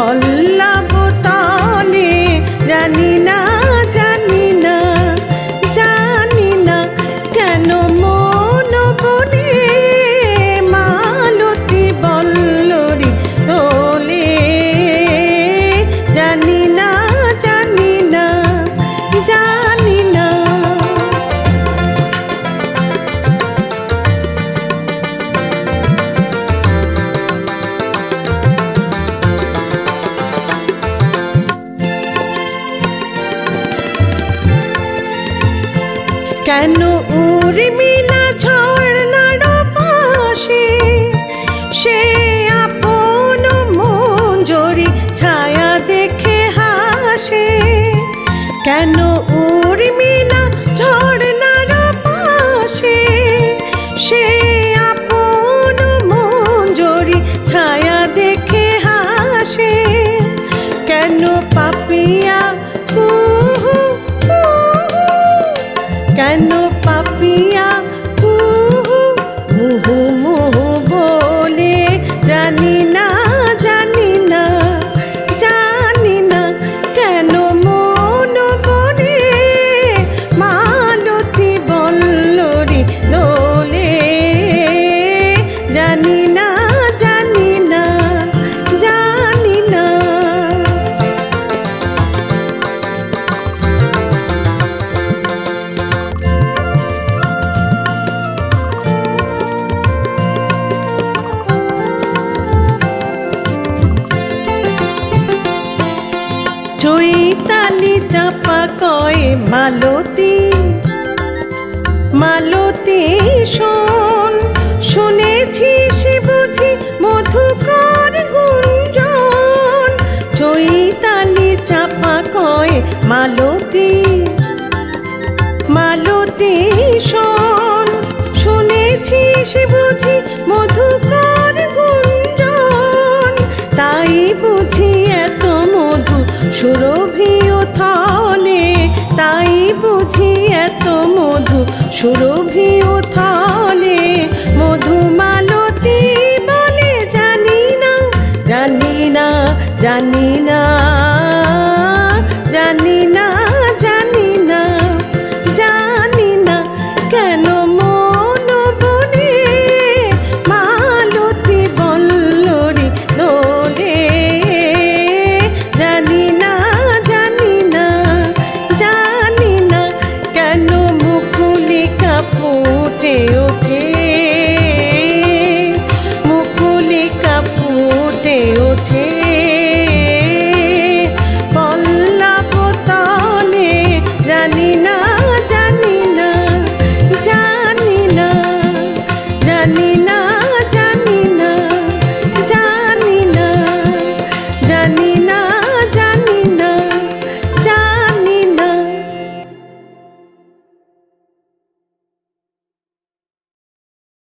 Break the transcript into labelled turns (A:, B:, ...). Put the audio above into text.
A: পল্লব তলে জানি না জানি না জানি না কেন মন বনে মালতী বল্লরী দোলে জানি না জানি না জানি না। কেন উর্মিলা ঝর্ণার পাশে সে আপন মঞ্জরি ছায়া দেখে হাসে। কেন উর্মিলা ঝর্ণার পাশে সে আপন মঞ্জরি ছায়া দেখে হাসে। কেন পাপিয়া কেন পাপিয়া কুহু মুহু মুহু বলে জানি না জানি না জানি না কেন মন বনে মালতী বল্লরী দোলে জানি না জানি না জানি না। চৈতালি চাপা কয়ে মালতী মালতী শোন শুনেছিস বুঝি মধুকর গুঞ্জন। চৈতালি চাপা কয়ে মালতী মালতী শোন শুনেছিস বুঝি মধুকর গুঞ্জন। তাই বুঝি এত মধু সুরভিও থলে তাই বুঝি এত মধু সুরভিও থলে মধুমালতী বলে জানি না জানি না জানি না জানি না।